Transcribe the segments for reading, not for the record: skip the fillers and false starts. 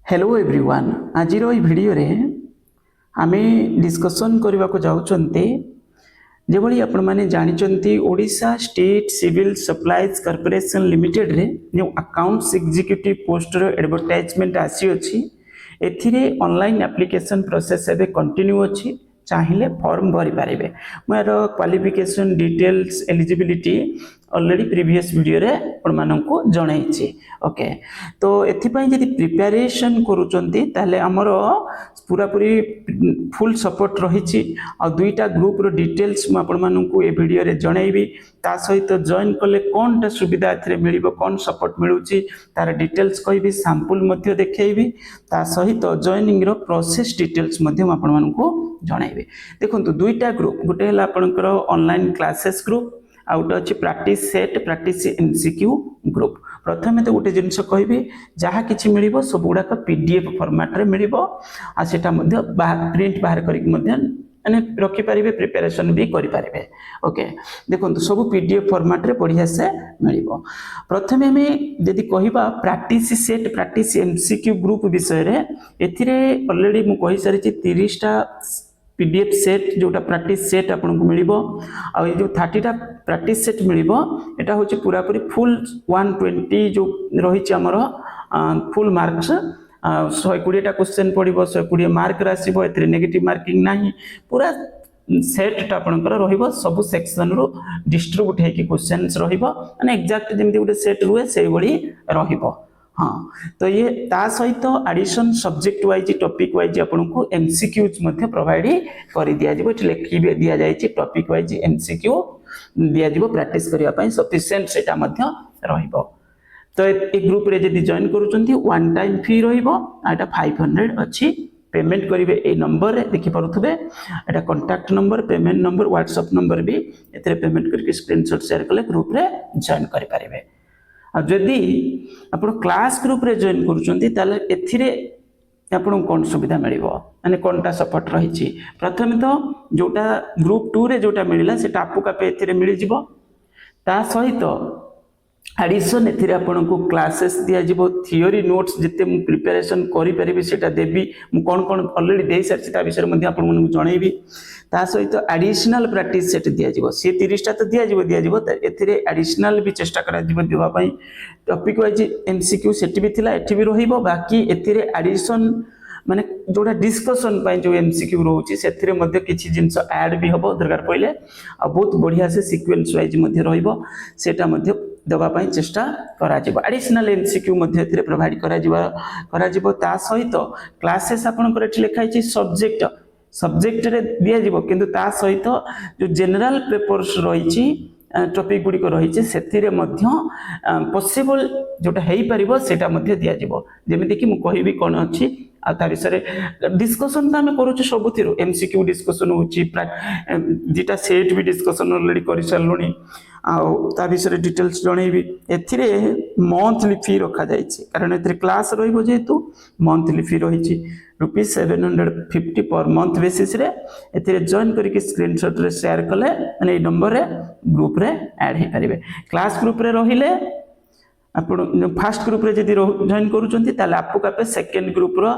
Hello everyone आज video रे आमे डिस्कशन करने को जाउछन्ते जेभली आपण माने जानिचन्ती Odisha state civil supplies corporation limited रे न्यू अकाउंट्स एग्जीक्यूटिव पोस्ट रो एडवर्टाइजमेंट आसी अछि एथिरे ऑनलाइन एप्लिकेशन प्रोसेस एबे कंटिन्यू अछि चाहिए फॉर्म भरी पारे मोर qualification details eligibility already previous video रे आपण माननकु जणाइछि। ओके तो एथिपाई जदि प्रिपरेशन करूचंती ताले हमर पूरा पूरी फुल सपोर्ट रहिछि आ दुईटा ग्रुप रो डिटेल्स म आपण माननकु ए वीडियो रे जणाइबी ता सहित जॉइन कले कोनटा सुविधा एथिरे मिलिबो कोन सपोर्ट मिलुछि तार डिटेल्स कहबी सैंपल मध्ये देखैबी ता सहित जॉइनिंग रो प्रोसेस डिटेल्स मध्ये आपण माननकु जणाइबी। देखंतु दुईटा ग्रुप गोटे हला आपनकर ऑनलाइन क्लासेस ग्रुप आ गोटे अछि practice set practice MCQ group. प्रथमे तो गोटे जिनस कहबी जहाँ किछि मिलिबो सब गुडाक पीडीएफ फॉर्मेट रे मिलिबो आ सेटा मध्ये प्रिंट बाहर करिक मध्ये माने रखि पारिबे प्रिपरेशन भी करि पारिबे। ओके देखंतु सब पीडीएफ फॉर्मेट रे बढ़िया से मिलिबो। प्रथमे हमें यदि कहिबा practice set practice MCQ group विषय रे एथिरे ऑलरेडी मु कहि सारिछि 30 टा पीडीएफ सेट जोटा प्रैक्टिस सेट आपन को मिलिबो आ ये जो 30 टा प्रैक्टिस सेट मिलिबो एटा होछि पूरा पूरी फुल 120 जो रहिछि हमर फुल मार्क्स 120 टा क्वेश्चन पड़िबो 120 मार्क रासिबो एथरे नेगेटिव मार्किंग नाही पूरा सेट टा आपनकर रहिबो सब सेक्शन रो डिस्ट्रीब्यूट हे कि क्वेश्चंस रहिबो माने एग्जैक्ट जेमति गुटे सेट रुए सेही बळी रहिबो। हाँ तो ये ता सहित edition subject wise topic wise आपको एमसीक्यूज मध्ये प्रोवाइड कर दिया जिवो लिखि दिया जायछि टॉपिक वाइज एमसीक्यू दिया जिवो प्रैक्टिस करिया पई सफिशिएंट सेटा मध्ये रहिबो। तो ए ग्रुप रे जदि जॉइन करूचंती वन टाइम फी रहिबो आटा 500 अछि पेमेंट करिवे ए नंबर रे देखि परुथबे एटा contact number payment number WhatsApp number भी एतरे पेमेंट करके स्क्रीनशॉट शेयर करले ग्रुप रे जॉइन करि पारिबे। जदि आप क्लास ग्रुप रे जॉइन करूचंती ताले एथिरे आपन कोन सुविधा मिलिबो माने कोनटा सपोर्ट रहिछि प्रथमे तो जोटा ग्रुप 2 रे जोटा मिलिला सेटा आपु का पे एथिरे मिलि जिवो ता सहित एडिशन एथिरे आपन को क्लासेस दिया जिवो थ्योरी नोट्स जते मु प्रिपरेशन करि परिबे सेटा देबी मु कोन कोन ऑलरेडी देई सारछि ता विषय मध्ये आपन मन जणैबी ता सहित एडिशनल प्रैक्टिस सेट दिया जिवो से 30 टा तो दिया जिवो एथिरे एडिशनल भी चेष्टा करा जिवो देबा पई टॉपिक वाइज एमसीक्यू सेट भी थिला एठी भी रहिबो बाकी एथिरे एडिशन माने जोटा डिस्कशन पई जो एमसीक्यू रहउची सेथिरे मध्ये किछि जिंस ऐड भी हबो दरकार पइले आ बहुत बढ़िया से सीक्वेंस वाइज मध्ये रहिबो सेटा मध्ये देबा पई चेष्टा करा जिवो। एडिशनल एमसीक्यू मध्ये एथिरे प्रोवाइड करा जिवो ता सहित क्लासेस आपन करे एठी लिखाइ छि सब्जेक्ट रे दिया जिवो किंतु ता सहित जो जनरल पेपर्स रहिछि टॉपिक गुडी को रहिछि सेथिरे मध्ये पॉसिबल जोटा हेई परिबो सेटा मध्ये दिया जिवो जेमिति कि मु कहिबी कोन अछि आ ता विषय डिस्कशन तो आम करूँ सबुथिर एमसीक्यू डिस्कशन होची दुटा सेट भी डिस्कशन ऑलरेडी कर सारे आ विषय डिटेल्स जनइबी एथिरे मंथली फी रखा जाइछि कारण एथिरे क्लास रहिबो जेतु मंथली फी रहिछि ₹750 पर मंथ बेसिस रे एथिरे जॉइन करके स्क्रीनशॉट रे शेयर कले माने नंबर रे ग्रुप रे ऐड हे परिबे। क्लास ग्रुप रे रहिले आपण फर्स्ट ग्रुप रे जदि जॉइन करूचंती ताले आपको कापे सेकंड ग्रुप रो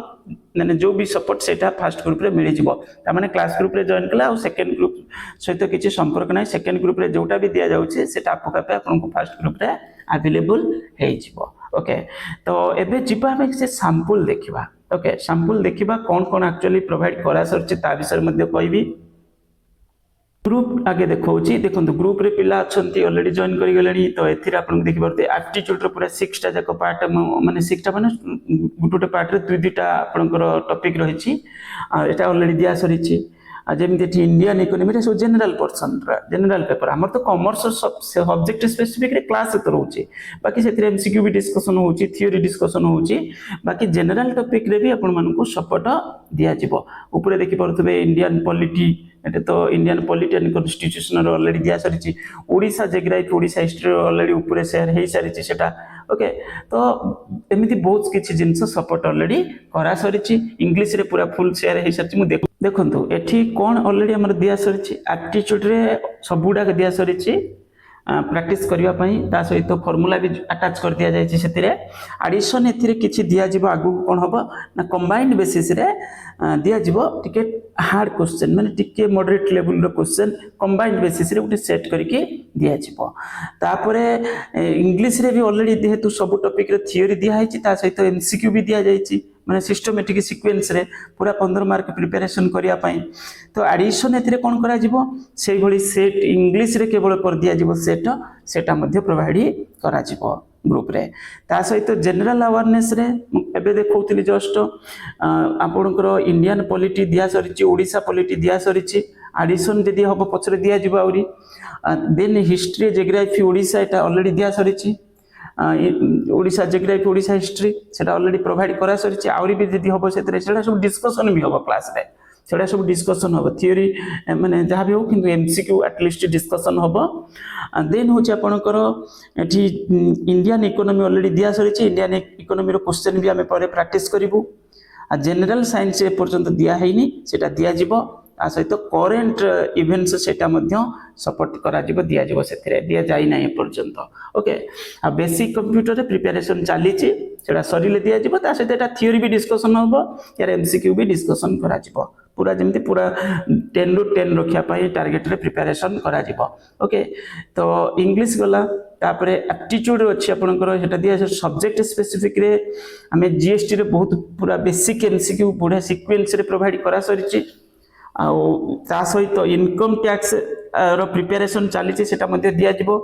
माने जो भी सपोर्ट सेटा फर्स्ट ग्रुप रे मिलि जिवो ता माने क्लास ग्रुप रे जॉइन कला और सेकंड ग्रुप सहित किछि संपर्क नै सेकंड ग्रुप रे जोटा भी दिया जाउछि सेटा आपको कापे आपन को फर्स्ट ग्रुप रे अवेलेबल हे जिवो। ओके तो एबे जिबा हम से सैंपल देखिबा। ओके सैंपल देखिबा कोन कोन एक्चुअली प्रोवाइड करा सरछि ता विषय मध्ये कहबी। ग्रुप आगे देखौछि देखंतु ग्रुप रे पिला अछंती ऑलरेडी जॉइन करि गेलनी तो एथिरे आपन देखि परते एप्टीट्यूड रो पूरा 6 टा जाक पार्ट माने 6 टा माने गुटुटे पार्ट रे दुई दुईटा आपनकर टॉपिक रहिछि एटा ऑलरेडी दिया सरिछि आ जेमिति इंडियन इकोनॉमी रे सो जनरल पर्सन जनरल पेपर हमर तो कॉमर्स सब्जेक्ट स्पेसिफिक रे क्लास तो रहउछि बाकी सेथिरे एमसीक्यू भी डिस्कशन होउछि थ्योरी डिस्कशन होउछि बाकी जनरल टॉपिक रे भी आपन मानको सपोर्ट दिया जिवो। ऊपर देखि परतबे इंडियन पॉलिटी एटे तो Indian polity and constitution already दिया सरिछि Odisha geography Odisha history already ऊपर शेयर हे सरिछि सेटा। ओके तो एमिति बहुत किछि जिंस सपोर्ट ऑलरेडी करा सरिछि इंग्लिश रे पूरा फुल शेयर हे सरिछि मु देखंतु एठी कोन ऑलरेडी हमर दिया सरिछि एप्टीट्यूड रे सबुडा दिया सरिछि प्रैक्टिस करबा पई ता सहित फार्मूला भी अटैच कर दिया जाय से एडिशन एथिरे किछि दिया जिवो आगु कोन हबो ना कंबाइंड बेसिस रे दिया जिवो टिके हार्ड क्वेश्चन माने टिके मॉडरेट लेवल रो क्वेश्चन कंबाइंड बेसिस रे उठी सेट करके दिया जिवो तापरे इंग्लिश रे भी ऑलरेडी जेहेतु सब टॉपिक रे थ्योरी दिया है ता सहित एमसीक्यू भी दिया जाय माने सिस्टमेटिक सीक्वेंस रे पूरा 15 मार्क प्रिपरेशन करिया पई तो एडिशन एथिरे कोन करा जिवो सेही भली सेट इंग्लिश रे केवल कर दिया जिवो सेटा मध्ये प्रोवाइड करा जिवो ग्रुप रे ता सहित जनरल अवेयरनेस रे एबे देखौतली जस्ट आपनकर इंडियन पॉलिटी दिया सरिची ओडिसा पॉलिटी दिया सरिची एडिशन जदी हबो पछरे दिया जिवो आउरी देन हिस्ट्री ज्योग्राफी ओडिसा एटा ऑलरेडी दिया सरिची ओडिसा ज्योग्राफी ओडिसा हिस्ट्री सेटा ऑलरेडी प्रोवाइड करा सरिची आउरी भी जदी हबो सेतरे सेटा सब डिस्कशन भी हबो क्लास रे सेटा सब डिस्कशन हबो थ्योरी माने जहा भी हो किंतु एमसीक्यू एटलीस्ट डिस्कशन हबो देन होची आपनकर एठी इंडियन इकोनॉमी ऑलरेडी दिया सरिची इंडियन इकोनॉमी रो क्वेश्चन भी हमें परे प्रैक्टिस करिवु आ जनरल साइंस ए पर्यंत दिया हैनी सेटा दिया जिवो आ सहित करेंट इवेंट्स सेटा मध्य सपोर्ट करा जिवो दिया जिवो सेथिरे दिया जाई नै पर्यंत ओके आ बेसिक कंप्यूटर रे प्रिपरेशन चाली छि सेटा सरीले दिया जिवो ता सहित एटा थ्योरी भी डिस्कशन होबो यार एमसीक्यू भी डिस्कशन करा जिवो पूरा जेमति पूरा 10 रु 10 रखिया पाई टारगेट रे प्रिपरेशन करा जिवो ओके तो इंग्लिश गला तापरे एप्टीट्यूड अछि आपनकर सेटा दिया सब्जेक्ट स्पेसिफिक रे हमें जीएसटी रे बहुत पूरा बेसिक एमसीक्यू पूरा सीक्वेंस रे प्रोवाइड करा सरिछि आ ता सहित इनकम टैक्स रो प्रिपरेशन चली सेटा मध्ये दिया जिवो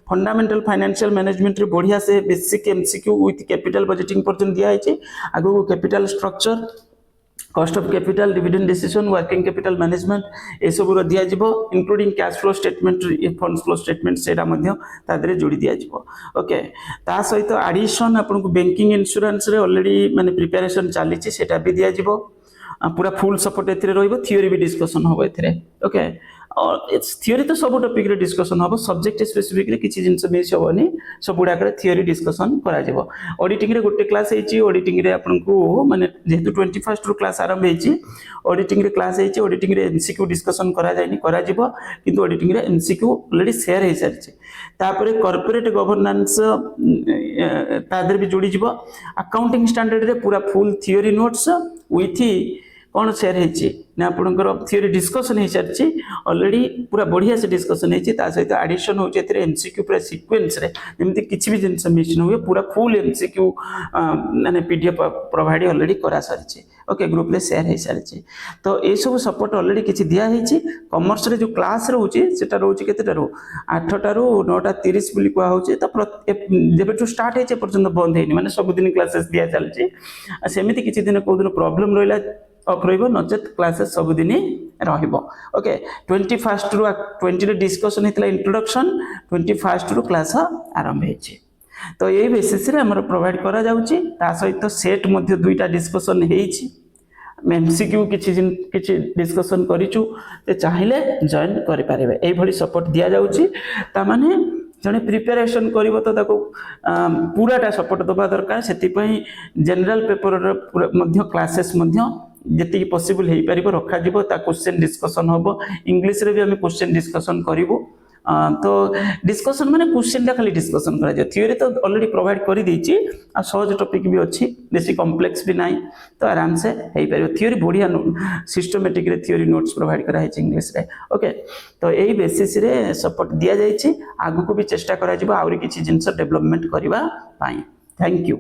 फंडामेंटल फाइनेंशियल मैनेजमेंट रे बढ़िया से basic MCQ with capital budgeting पर्यंत दिया है आगो capital structure cost of capital dividend decision working capital management ए सब रो दिया जिवो including cash flow statement fund flow statement सेटा मध्ये तादरे जोड़ी दिया जिवो ओके ता सहित एडिशन आपन को बैंकिंग इंश्योरेंस रे ऑलरेडी माने प्रिपरेशन चली सेटा भी दिया जिवो पूरा फुल सपोर्ट एथिरे रहइबो थ्योरी भी डिस्कशन होबो एथिरे ओके और इट्स थ्योरी तो सब टॉपिक रे डिस्कशन होबो सब्जेक्ट स्पेसिफिक रे किछि जिंस मिस होबोनी सब गुडा करे थ्योरी डिस्कशन करा जेबो ऑडिटिंग रे गोटे क्लास हेची ऑडिटिंग रे आपन को माने जेहेतु 21 रो क्लास आरंभ हेची ऑडिटिंग रे क्लास हेची ऑडिटिंग रे एमसीक्यू डिस्कशन करा जायनी करा जेबो किंतु ऑडिटिंग रे एमसीक्यू ऑलरेडी शेयर हे सारछि तापरे कॉर्पोरेट गवर्नेंस तादर भी जोड़ी जीवो अकाउंटिंग स्टैंडर्ड रे पूरा फुल थ्योरी नोट्स विथ कौन शेयर हेची ना आपनकर थ्योरी डिस्कशन हे सारछि ऑलरेडी पूरा बढ़िया से डिस्कशन हेची ता सहित एडिशन होचे एथरे एमसीक्यू पूरा सीक्वेंस रे जेमति किछि भी जिंस मिस न हुए पूरा फुल एमसीक्यू माने पीडीएफ प्रोवाइड ऑलरेडी करा सारछि ओके ग्रुप रे शेयर हे सारछि तो ए सब सपोर्ट ऑलरेडी किछि दिया हेची कॉमर्स रे जो क्लास रहउची सेटा रहउची केतेटा रो 8 टा रो 9:30 बुली कोआ होची तो जेबे टू स्टार्ट हेचे पर्यंत बंद हेनी माने सब दिन क्लासेस दिया चलछि सेमिति किछि दिन को दिन प्रॉब्लम रहिला ऑफ रहिबो नचेत क्लासेस सब दिन रहिबो ओके 21 रु 20 रे डिस्कशन हेतला इंट्रोडक्शन 21 रु क्लास आरंभ हेछि तो ए बेसिस रे हमर प्रोवाइड करा जाउची ता सहित सेट मध्ये दुईटा डिस्कशन हेछि एमसीक्यू किछि डिस्कशन करिचु ते चाहिले जॉइन करि पारेबे एई भली सपोर्ट दिया जाउची ता माने जने प्रिपरेशन करिवो तो ताको पूराटा सपोर्ट दबा दरकार सेति पई जनरल पेपर मध्य क्लासेस मध्य जेति पॉसिबल हेई परिबो रखा जिवो ता क्वेश्चन डिस्कशन होबो इंग्लिश रे भी हम क्वेश्चन डिस्कशन करिवो तो डिस्कशन माने क्वेश्चन दा खाली डिस्कशन करा जे थ्योरी तो ऑलरेडी प्रोवाइड करि देछि आ सहज टॉपिक भी अछि बेसी कॉम्प्लेक्स भी नाही तो आराम से हेई परिबो थ्योरी बढ़िया सिस्टमैटिक रे थ्योरी नोट्स प्रोवाइड करा है इंग्लिश रे ओके तो एही बेसिस रे सपोर्ट दिया जायछि आगु को भी चेष्टा करा जिवो आउरी किछि जिंस डेवलपमेंट करिवा पाई थैंक यू।